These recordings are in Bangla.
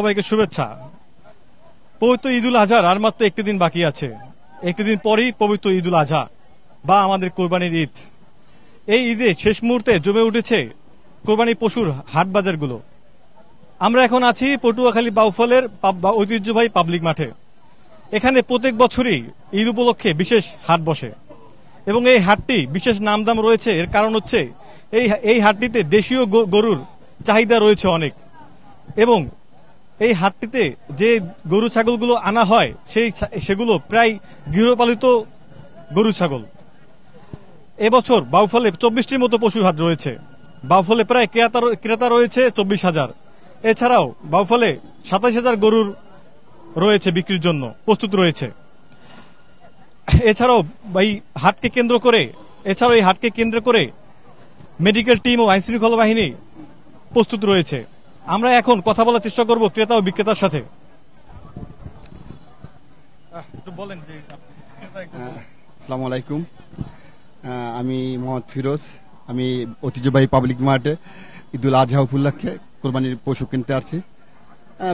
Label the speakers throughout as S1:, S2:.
S1: সবাইকে শুভেচ্ছা। পবিত্র ঈদুল আজহার আর মাত্র একটি দিন বাকি আছে। একটি দিন পরেই পবিত্র ঈদুল আজহা বা আমাদের কোরবানির ঈদ। এই ঈদে শেষ মুহূর্তে জমে উঠেছে কোরবানি পশুর হাট বাজারগুলো। আমরা এখন আছি পটুয়াখালী বাউফলের ঐতিহ্যবাহী পাবলিক মাঠে। এখানে প্রত্যেক বছরই ঈদ উপলক্ষে বিশেষ হাট বসে এবং এই হাটটি বিশেষ নামদাম রয়েছে। এর কারণ হচ্ছে এই হাটটিতে দেশীয় গরুর চাহিদা রয়েছে অনেক, এবং এই হাটটিতে যে গরু ছাগলগুলো আনা হয় সেগুলো প্রায় গৃহপালিত গরু ছাগল। এবছর বাউফলে 24টির মতো পশুর হাট রয়েছে। বাউফলে প্রায় ক্রেতা রয়েছে 24,000। এছাড়াও বাউফলে 27,000 গরুর রয়েছে বিক্রির জন্য প্রস্তুত রয়েছে। এছাড়াও এই হাটকে কেন্দ্র করে মেডিকেল টিম ও আইনশৃঙ্খলা বাহিনী প্রস্তুত রয়েছে। আমরা এখন কথা বলার চেষ্টা করব ক্রেতা ও বিক্রেতার সাথে।
S2: আসসালামু আলাইকুম, আমি মোহাম্মদ ফিরোজ। আমি ঐতিহ্যবাহী পাবলিক মার্টে ঈদুল আজহা উপলক্ষে কোরবানির পশু কিনতে আসছি।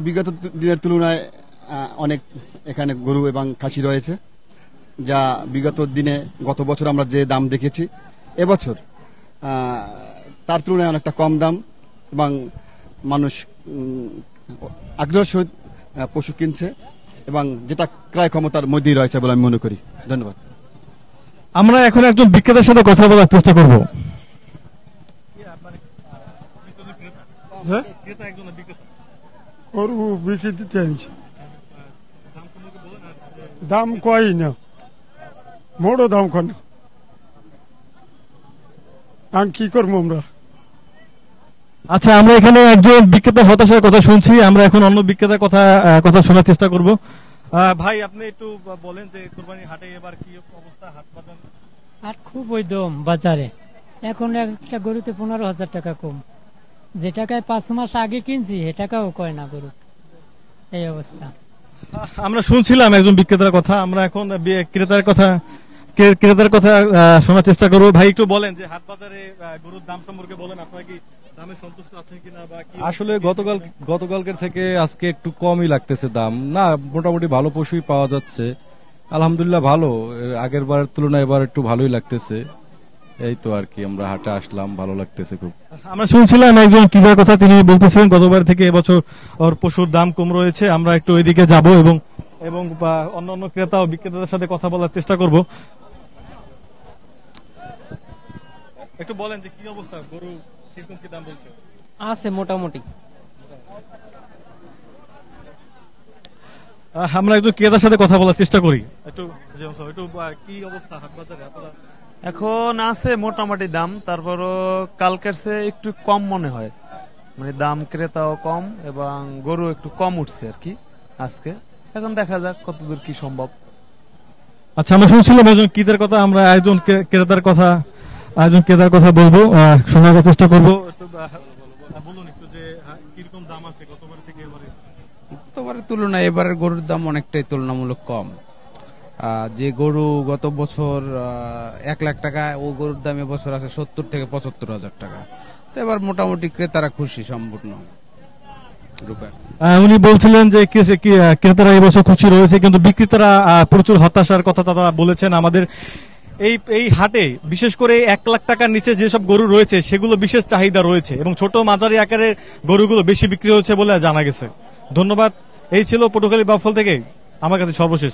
S2: বিগত দিনের তুলনায় অনেক এখানে গরু এবং খাসি রয়েছে, যা বিগত দিনে গত বছর আমরা যে দাম দেখেছি এবছর তার তুলনায় অনেকটা কম দাম, এবং মানুষ আগ্রহের সহিত পশু কিনছে এবং যেটা ক্রয় ক্ষমতার মধ্যেই রয়েছে বলে আমি মনে করি। ধন্যবাদ।
S1: আমরা এখন একজন বিক্রেতার সাথে কথা বলার চেষ্টা করব।
S3: গরু বিক্রি দিতে আনছি, দাম কই না, মোড়ো দাম কর না, আর কি করবো আমরা।
S1: আচ্ছা, আমরা এখানে একজন বিক্রেতা হতাশার কথা শুনছি। আমরা এখন অন্য বিক্রেতার কথা শোনার চেষ্টা করব। ভাই, আপনি একটু বলেন যে কুরবানির হাটে এবার কি অবস্থা? হাট বাজার
S4: হাট খুব ওই দম বাজারে। এখন একটা গরুতে 15,000 টাকা কম, যে টাকায় 5 মাস আগে কিনছি সে টাকাও কয় না গরু, এই অবস্থা।
S1: আমরা শুনছিলাম একজন বিক্রেতার কথা। আমরা এখন ক্রেতার কথা শোনার চেষ্টা করবো। ভাই, একটু বলেন যে হাট বাজারে গরুর দাম সম্পর্কে বলেন। আপনারা কি দামে সন্তুষ্ট আছেন কিনা? বা
S5: আসলে গতকালকের থেকে আজকে একটু কমই লাগতেছে দাম। না, মোটামুটি ভালো পশুই পাওয়া যাচ্ছে, আলহামদুলিল্লাহ ভালো। আগের বারের তুলনায় এবার একটু ভালোই লাগতেছে। এই তো আর কি, আমরা হাটে আসলাম, ভালো লাগতেছে খুব।
S1: আমরা শুনছিলাম একজন ক্রেতার কথা, তিনি বলতেছেন গতবার থেকে এবছর ওর পশুর দাম কম রয়েছে। আমরা একটু ওইদিকে যাব এবং অন্যান্য ক্রেতা ও বিক্রেতাদের সাথে কথা বলার চেষ্টা করব। একটু বলেন যে কি অবস্থা, গরু কিরকম কি দাম বলছে?
S4: আছে মোটামুটি।
S1: আমরা একটু ক্রেতার সাথে কথা বলার চেষ্টা করি। একটু কি অবস্থা হাট বাজারে?
S6: এখন আছে মোটামুটি দাম, তারপরও কালকের চেয়ে একটু কম মনে হয়, মানে দাম ক্রেতাও কম এবং গরু একটু কম উঠছে আর কি আজকে। এখন দেখা যাক কতদূর কি সম্ভব।
S1: আচ্ছা, আমরা শুনছিলাম একজন ক্রেতার কথা। আমরা একজন ক্রেতার কথা বলবো, শোনার চেষ্টা করবো। বলুন একটু যে কিরকম দাম আছে গতবার থেকে এবারে?
S7: গতবারের তুলনায় এবারের গরুর দাম অনেকটাই তুলনামূলক কম। যে গরু গত বছর 1 লাখ টাকা, ও গরুর দাম এবছর আছে 70 থেকে 75,000 টাকা। তো এবার মোটামুটি ক্রেতারা খুশি সম্পূর্ণ রূপে।
S1: উনি বলছিলেন যে ক্রেতারা এবছর খুশি রয়েছে, কিন্তু বিক্রেতারা প্রচুর হতাশার কথা তারা বলেছেন। আমাদের এই হাটে বিশেষ করে 1 লাখ টাকার নিচে যেসব গরু রয়েছে সেগুলো বিশেষ চাহিদা রয়েছে, এবং ছোট মাঝারি আকারের গরুগুলো বেশি বিক্রি হচ্ছে বলে জানা গেছে। ধন্যবাদ। এই ছিল পটুয়াখালী বাউফল থেকে আমার কাছে সর্বশেষ।